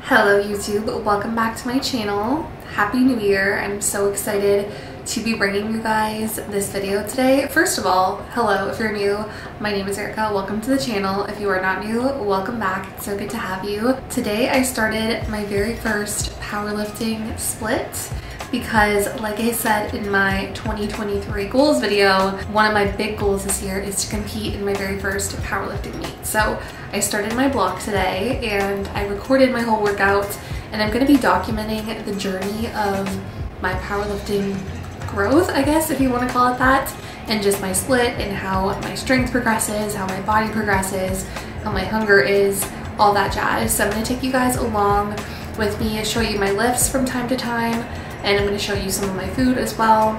Hello YouTube, welcome back to my channel. Happy New Year. I'm so excited to be bringing you guys this video today. First of all, hello if you're new. My name is Erica. Welcome to the channel. If you are not new, welcome back. It's so good to have you. Today I started my very first powerlifting split because, like I said in my 2023 goals video, one of my big goals this year is to compete in my very first powerlifting meet. So I started my blog today and I recorded my whole workout, and I'm going to be documenting the journey of my powerlifting growth, I guess, if you want to call it that, and just my split and how my strength progresses, how my body progresses, how my hunger is, all that jazz. So I'm going to take you guys along with me, show you my lifts from time to time, and I'm going to show you some of my food as well,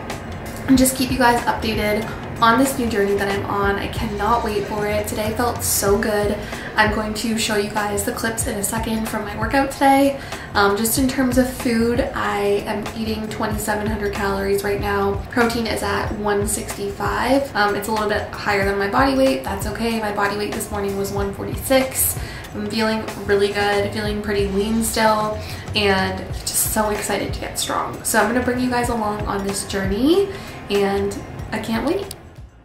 and just keep you guys updated on this new journey that I'm on. I cannot wait for it. Today felt so good. I'm going to show you guys the clips in a second from my workout today. Just in terms of food, I am eating 2,700 calories right now. Protein is at 165. It's a little bit higher than my body weight. That's okay. My body weight this morning was 146. I'm feeling really good, feeling pretty lean still, and just so excited to get strong. So I'm gonna bring you guys along on this journey, and I can't wait.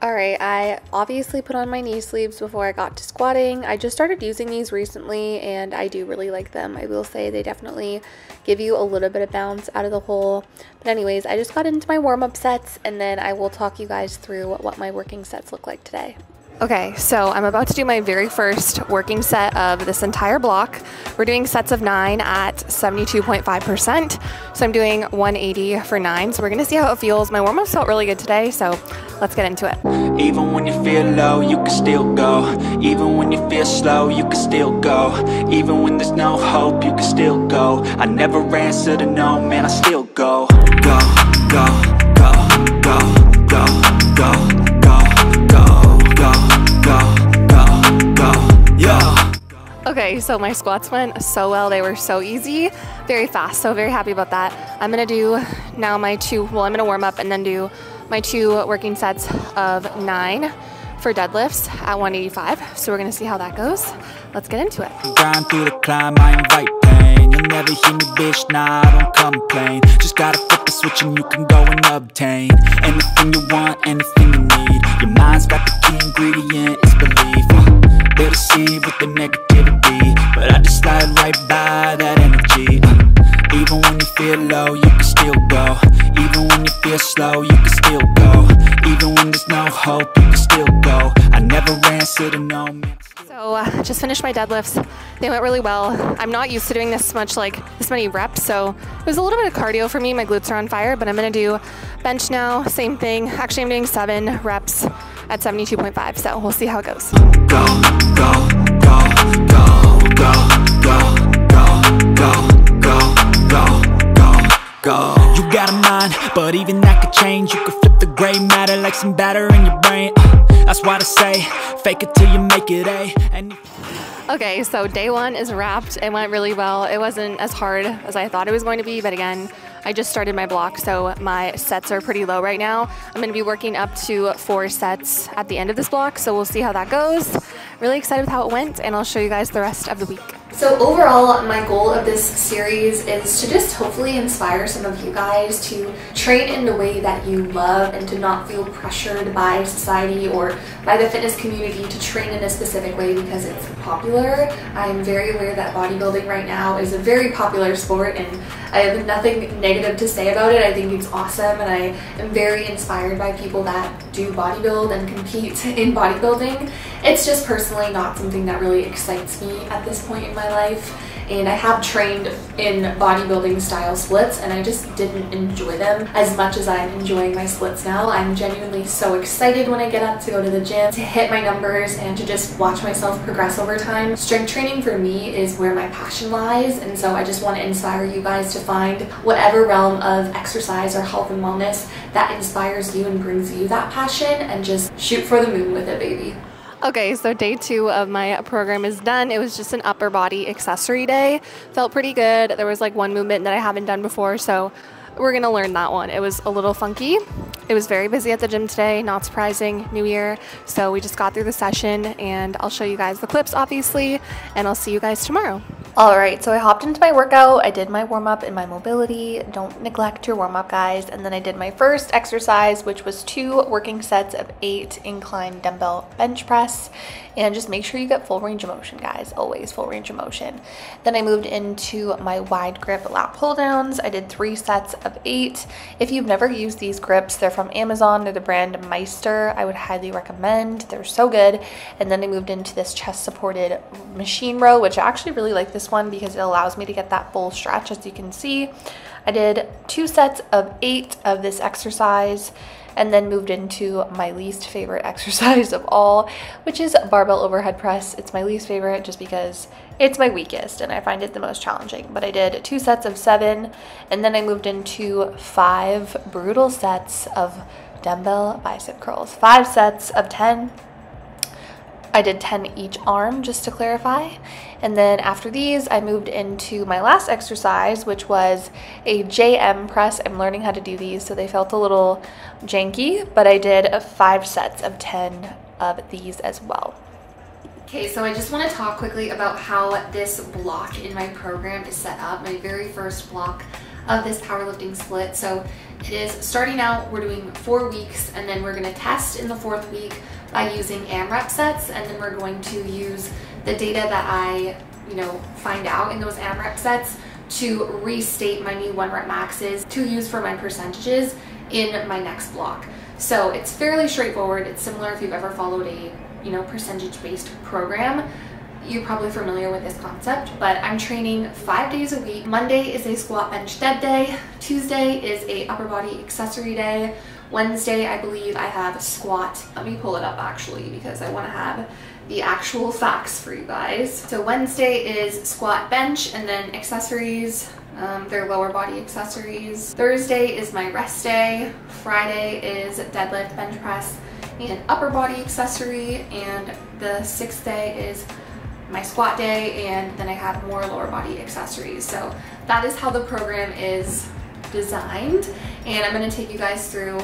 Alright, I obviously put on my knee sleeves before I got to squatting. I just started using these recently and I do really like them. I will say they definitely give you a little bit of bounce out of the hole. But anyways, I just got into my warm-up sets, and then I will talk you guys through what my working sets look like today. Okay, so I'm about to do my very first working set of this entire block. We're doing sets of 9 at 72.5%. So I'm doing 180 for 9. So we're gonna see how it feels. My warm-ups felt really good today, so let's get into it. Even when you feel low, you can still go. Even when you feel slow, you can still go. Even when there's no hope, you can still go. I never answer to no, man, I still go. Go, go, go, go, go, go. Okay, so my squats went so well. They were so easy, very fast, so very happy about that. I'm gonna do now my I'm gonna warm up and then do my 2 working sets of 9 for deadlifts at 185. So we're gonna see how that goes. Let's get into it. Grind through the climb, I invite pain. You'll never hear me, bitch, nah, I don't complain. Just gotta flip the switch and you can go and obtain anything you want, anything you need. Your mind's got the key ingredient, it's belief. They'll deceive with the negativity, but I just slide right by that energy. Even when you feel low, you can still go. Even when you feel slow, you can still go. Even when there's no hope, you can still go. I never answer to no man. So just finished my deadlifts. They went really well. I'm not used to doing this many reps, so it was a little bit of cardio for me. My glutes are on fire, but I'm gonna do bench now, same thing. Actually, I'm doing 7 reps at 72.5, so we'll see how it goes. Go, go, go, go, go, go, go, go, go, go, go. You got a mind, but even that could change. You could flip the gray matter like some batter in your brain. That's why I say, fake it till you make it A. Okay, so day 1 is wrapped. It went really well. It wasn't as hard as I thought it was going to be, but again, I just started my block, so my sets are pretty low right now. I'm gonna be working up to 4 sets at the end of this block, so we'll see how that goes. Really excited with how it went, and I'll show you guys the rest of the week. So overall, my goal of this series is to just hopefully inspire some of you guys to train in the way that you love and to not feel pressured by society or by the fitness community to train in a specific way because it's popular. I'm very aware that bodybuilding right now is a very popular sport, and I have nothing negative to say about it. I think it's awesome, and I am very inspired by people that do bodybuild and compete in bodybuilding. It's just personally not something that really excites me at this point in my life, and I have trained in bodybuilding style splits and I just didn't enjoy them as much as I'm enjoying my splits now. I'm genuinely so excited when I get up to go to the gym, to hit my numbers, and to just watch myself progress over time. Strength training for me is where my passion lies, and so I just want to inspire you guys to find whatever realm of exercise or health and wellness that inspires you and brings you that passion, and just shoot for the moon with it, baby. Okay, so day 2 of my program is done. It was just an upper body accessory day. Felt pretty good. There was like one movement that I haven't done before, so we're gonna learn that one. It was a little funky. It was very busy at the gym today, not surprising, New Year. So we just got through the session, and I'll show you guys the clips obviously, and I'll see you guys tomorrow. Alright, so I hopped into my workout. I did my warm-up and my mobility. Don't neglect your warm-up, guys. And then I did my first exercise, which was 2 working sets of 8 incline dumbbell bench press. And just make sure you get full range of motion, guys. Always full range of motion. Then I moved into my wide grip lat pull downs. I did 3 sets of 8. If you've never used these grips, they're from Amazon. They're the brand Meister. I would highly recommend. They're so good. And then I moved into this chest supported machine row, which I actually really like this one because it allows me to get that full stretch. As you can see, I did 2 sets of 8 of this exercise, and then moved into my least favorite exercise of all, which is barbell overhead press. It's my least favorite just because it's my weakest and I find it the most challenging. But I did 2 sets of 7, and then I moved into 5 brutal sets of dumbbell bicep curls. 5 sets of 10. I did 10 each arm, just to clarify. And then after these, I moved into my last exercise, which was a JM press. I'm learning how to do these, so they felt a little janky, but I did 5 sets of 10 of these as well. Okay, so I just want to talk quickly about how this block in my program is set up, my very first block of this powerlifting split. So it is starting out, we're doing 4 weeks, and then we're going to test in the 4th week by using AMRAP sets, and then we're going to use the data that I find out in those AMRAP sets to restate my new 1 rep maxes to use for my percentages in my next block. So it's fairly straightforward. It's similar if you've ever followed a percentage-based program. You're probably familiar with this concept, but I'm training 5 days a week. Monday is a squat bench dead day. Tuesday is a upper body accessory day. Wednesday, I believe I have squat. Let me pull it up actually because I want to have the actual facts for you guys. So Wednesday is squat bench, and then accessories, they're lower body accessories. Thursday is my rest day. Friday is deadlift, bench press, and upper body accessory. And the 6th day is my squat day, and then I have more lower body accessories. So that is how the program is designed, and I'm going to take you guys through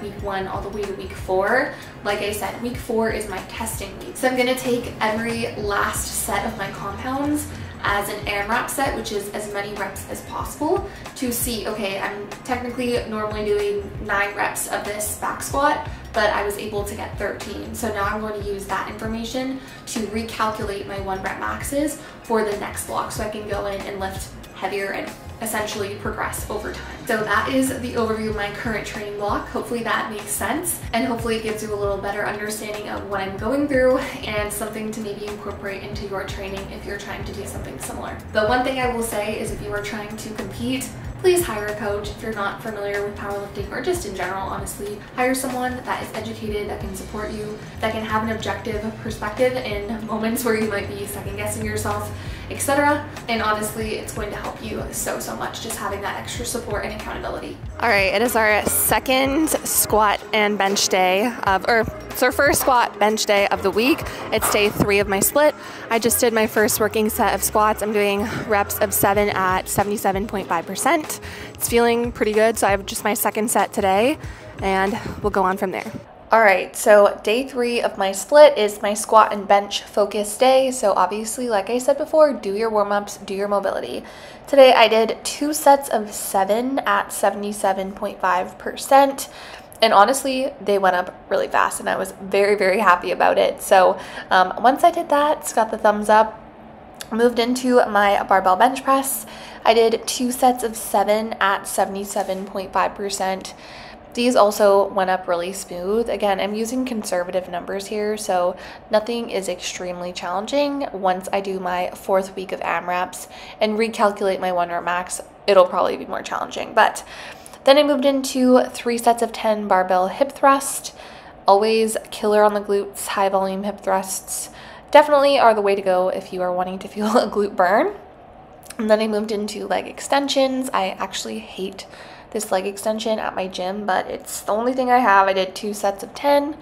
week 1 all the way to week 4. Like I said, week 4 is my testing week, so I'm going to take every last set of my compounds as an AMRAP set, which is as many reps as possible, to see, okay, I'm technically normally doing 9 reps of this back squat, but I was able to get 13. So now I'm going to use that information to recalculate my 1 rep maxes for the next block, so I can go in and lift heavier and essentially progress over time. So that is the overview of my current training block. Hopefully that makes sense, and hopefully it gives you a little better understanding of what I'm going through and something to maybe incorporate into your training if you're trying to do something similar. The one thing I will say is if you are trying to compete, please hire a coach. If you're not familiar with powerlifting, or just in general, honestly, hire someone that is educated, that can support you, that can have an objective perspective in moments where you might be second guessing yourself, etc. And honestly, it's going to help you so much, just having that extra support and accountability. All right, it is our second squat and bench day it's our first squat bench day of the week. It's day 3 of my split. I just did my first working set of squats. I'm doing reps of 7 at 77.5%. It's feeling pretty good, so I have just my second set today, and we'll go on from there. All right, so day 3 of my split is my squat and bench focus day. So obviously, like I said before, do your warm-ups, do your mobility. Today I did 2 sets of 7 at 77.5%. And honestly, they went up really fast, and I was very happy about it. So once I did that, it's got the thumbs up. Moved into my barbell bench press. I did 2 sets of 7 at 77.5%. These also went up really smooth. Again, I'm using conservative numbers here, so nothing is extremely challenging. Once I do my 4th week of AMRAPs and recalculate my 1 rep max, it'll probably be more challenging. But then I moved into 3 sets of 10 barbell hip thrust. Always killer on the glutes. High volume hip thrusts definitely are the way to go if you are wanting to feel a glute burn. And then I moved into leg extensions. I actually hate this leg extension at my gym, but it's the only thing I have. I did 2 sets of 10,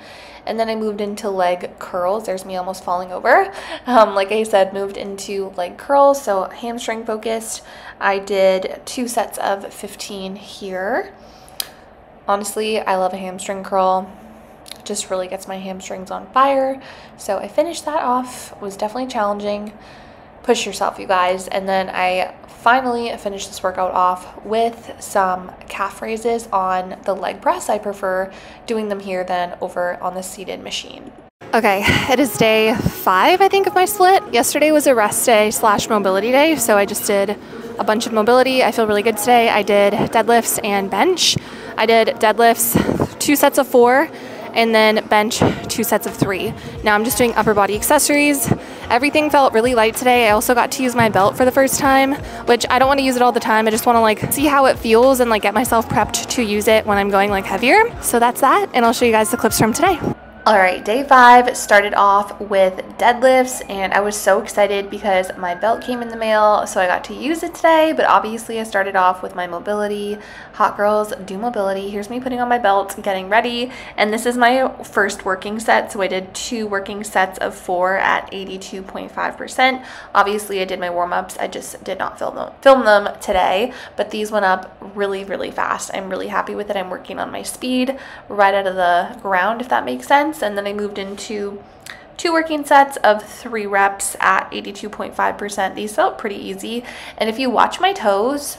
and then I moved into leg curls. There's me almost falling over. Like I said, moved into leg curls, so hamstring focused. I did 2 sets of 15 here. Honestly, I love a hamstring curl. It just really gets my hamstrings on fire. So I finished that off. It was definitely challenging. push yourself, you guys. And then I finally finished this workout off with some calf raises on the leg press. I prefer doing them here than over on the seated machine. Okay, it is day 5, I think, of my split. Yesterday was a rest day / mobility day, so I just did a bunch of mobility. I feel really good today. I did deadlifts and bench. I did deadlifts 2 sets of 4, and then bench 2 sets of 3. Now I'm just doing upper body accessories. Everything felt really light today. I also got to use my belt for the first time, which I don't want to use it all the time. I just want to like see how it feels and like get myself prepped to use it when I'm going like heavier. So that's that, and I'll show you guys the clips from today. All right, day 5 started off with deadlifts, and I was so excited because my belt came in the mail, so I got to use it today. But obviously I started off with my mobility. Hot girls do mobility. Here's me putting on my belt, getting ready, and this is my first working set. So I did 2 working sets of 4 at 82.5%. Obviously I did my warm-ups. I just did not film them today, but these went up really, really fast. I'm really happy with it. I'm working on my speed right out of the ground, if that makes sense. And then I moved into 2 working sets of 3 reps at 82.5%. These felt pretty easy. And if you watch my toes,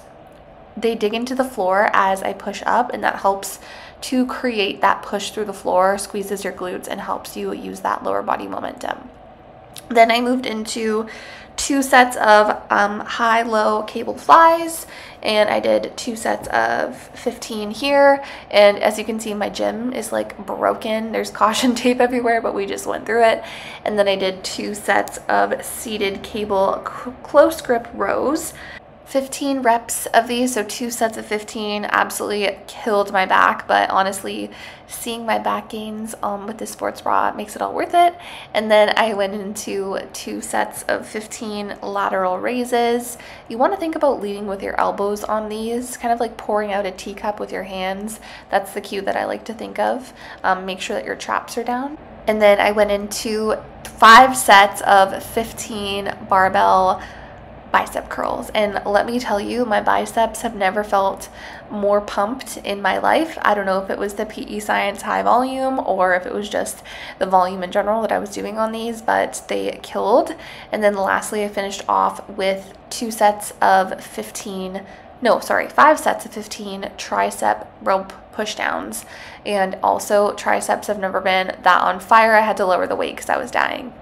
they dig into the floor as I push up, and that helps to create that push through the floor, squeezes your glutes, and helps you use that lower body momentum. Then I moved into 2 sets of high-low cable flies, and I did 2 sets of 15 here. And as you can see, my gym is like broken. There's caution tape everywhere, but we just went through it. And then I did 2 sets of seated cable close grip rows. 15 reps of these, so 2 sets of 15. Absolutely killed my back, but honestly, seeing my back gains with this sports bra makes it all worth it. And then I went into 2 sets of 15 lateral raises. You want to think about leading with your elbows on these, kind of like pouring out a teacup with your hands. That's the cue that I like to think of. Make sure that your traps are down. And then I went into 5 sets of 15 barbell bicep curls, and let me tell you, my biceps have never felt more pumped in my life. I don't know if it was the PEScience high volume or if it was just the volume in general that I was doing on these, but they killed. And then lastly, I finished off with 5 sets of 15 tricep rope push downs, and also triceps have never been that on fire. I had to lower the weight because I was dying.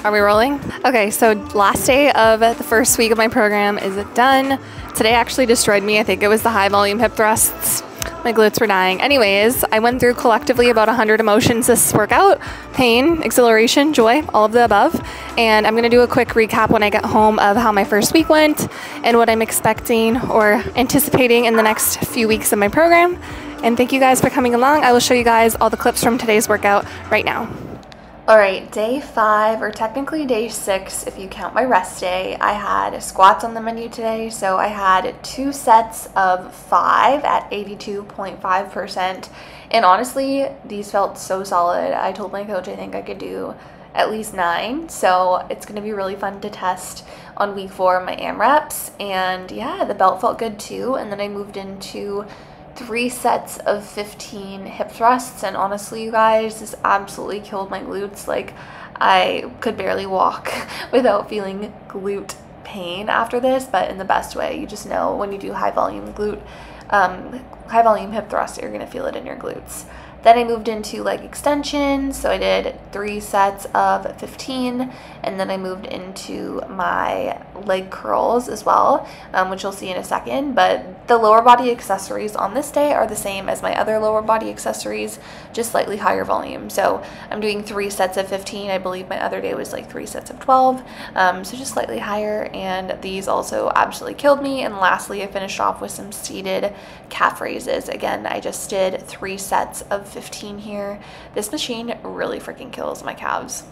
Are we rolling? Okay, so last day of the first week of my program is done. Today actually destroyed me. I think it was the high volume hip thrusts. My glutes were dying. Anyways, I went through collectively about 100 emotions this workout: pain, exhilaration, joy, all of the above. And I'm gonna do a quick recap when I get home of how my first week went and what I'm expecting or anticipating in the next few weeks of my program. And thank you guys for coming along. I will show you guys all the clips from today's workout right now. All right, day 5, or technically day 6 if you count my rest day. I had squats on the menu today, so I had 2 sets of 5 at 82.5%. And honestly, these felt so solid. I told my coach I think I could do at least 9, so it's gonna be really fun to test on week 4 of my AMRAPs. And yeah, the belt felt good too. And then I moved into 3 sets of 15 hip thrusts, and honestly, you guys, this absolutely killed my glutes. Like, I could barely walk without feeling glute pain after this, but in the best way. You just know when you do high volume hip thrust, you're gonna feel it in your glutes. Then I moved into leg extensions, so I did 3 sets of 15, and then I moved into my leg curls as well, which you'll see in a second. But the lower body accessories on this day are the same as my other lower body accessories, just slightly higher volume. So I'm doing 3 sets of 15. I believe my other day was like 3 sets of 12, so just slightly higher, and these also absolutely killed me. And lastly, I finished off with some seated calf raises. Again, I just did 3 sets of 15 here. This machine really freaking kills my calves.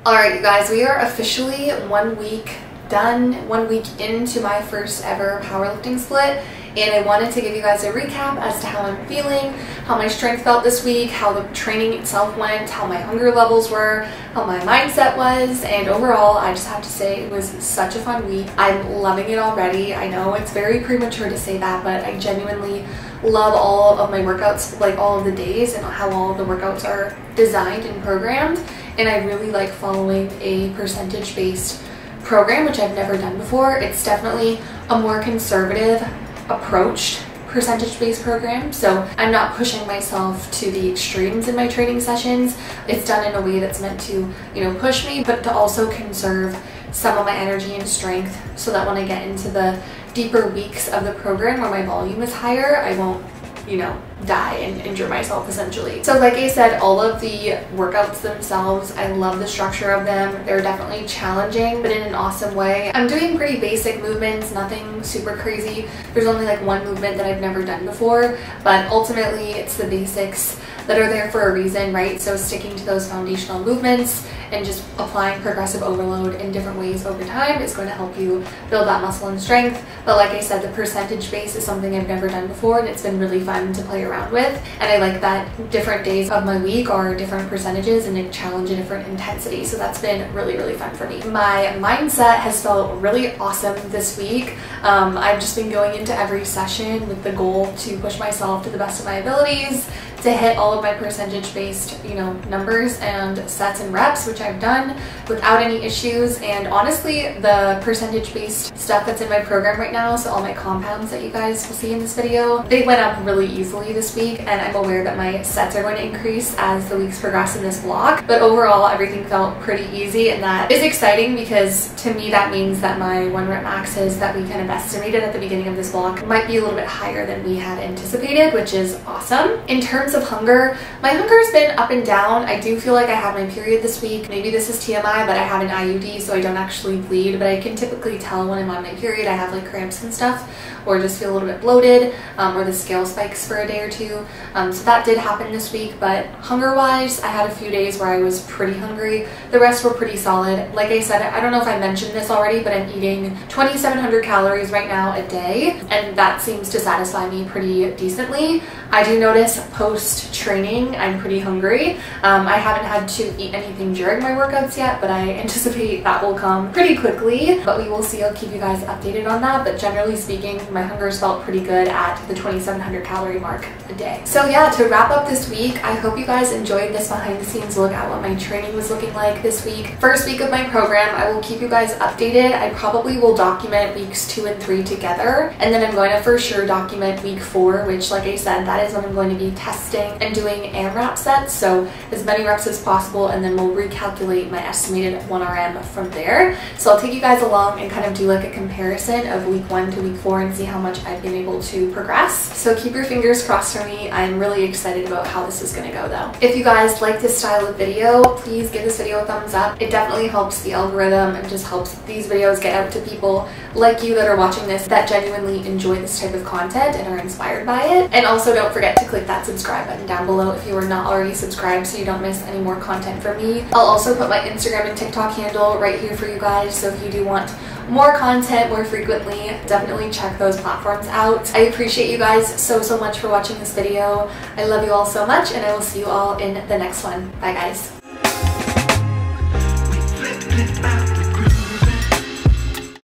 All right, you guys, we are officially 1 week done, 1 week into my first ever powerlifting split, and I wanted to give you guys a recap as to how I'm feeling, how my strength felt this week, how the training itself went, how my hunger levels were, how my mindset was, and overall, I just have to say it was such a fun week. I'm loving it already. I know it's very premature to say that, but I genuinely love all of my workouts, like all of the days and how all of the workouts are designed and programmed, and I really like following a percentage-based program, which I've never done before. It's definitely a more conservative approach percentage-based program, so I'm not pushing myself to the extremes in my training sessions. It's done in a way that's meant to, you know, push me, but to also conserve some of my energy and strength so that when I get into the deeper weeks of the program where my volume is higher, I won't, you know, die and injure myself essentially. So like I said, all of the workouts themselves, I love the structure of them. They're definitely challenging, but in an awesome way. I'm doing pretty basic movements, nothing super crazy. There's only like one movement that I've never done before, but ultimately it's the basics that are there for a reason, right? So sticking to those foundational movements and just applying progressive overload in different ways over time is going to help you build that muscle and strength. But like I said, the percentage base is something I've never done before, and it's been really fun to play around with. And I like that different days of my week are different percentages and they challenge a different intensity. So that's been really, really fun for me. My mindset has felt really awesome this week. I've just been going into every session with the goal to push myself to the best of my abilities, to hit all of my percentage-based, you know, numbers and sets and reps, which I've done without any issues. And honestly, the percentage-based stuff that's in my program right now, so all my compounds that you guys will see in this video, they went up really easily this week, and I'm aware that my sets are going to increase as the weeks progress in this block. But overall, everything felt pretty easy, and that is exciting because to me that means that my 1 rep maxes that we kind of estimated at the beginning of this block might be a little bit higher than we had anticipated, which is awesome. In terms of hunger, my hunger's been up and down. I do feel like I had my period this week. Maybe this is TMI, but I have an IUD, so I don't actually bleed, but I can typically tell when I'm on my period I have like cramps and stuff, or just feel a little bit bloated, or the scale spikes for a day or two. So that did happen this week, but hunger-wise, I had a few days where I was pretty hungry. The rest were pretty solid. Like I said, I don't know if I mentioned this already, but I'm eating 2,700 calories right now a day, and that seems to satisfy me pretty decently. I do notice post-training, I'm pretty hungry. I haven't had to eat anything during my workouts yet, but I anticipate that will come pretty quickly, but we will see. I'll keep you guys updated on that, but generally speaking, my hunger's felt pretty good at the 2,700 calorie mark a day. So yeah, to wrap up this week, I hope you guys enjoyed this behind the scenes look at what my training was looking like this week. First week of my program, I will keep you guys updated. I probably will document weeks 2 and 3 together, and then I'm going to for sure document week 4, which like I said, that is when I'm going to be testing and doing AMRAP sets, so as many reps as possible, and then we'll recalculate my estimated 1RM from there. So I'll take you guys along and kind of do like a comparison of week 1 to week 4 and see how much I've been able to progress. So keep your fingers crossed for me. I'm really excited about how this is going to go though. If you guys like this style of video, please give this video a thumbs up. It definitely helps the algorithm and just helps these videos get out to people like you that are watching this that genuinely enjoy this type of content and are inspired by it. And also don't forget to click that subscribe button down below if you are not already subscribed so you don't miss any more content from me. I'll also put my Instagram and TikTok handle right here for you guys, so if you do want more content more frequently, definitely check those platforms out. I appreciate you guys so much for watching this video. I love you all so much, and I will see you all in the next one. Bye guys.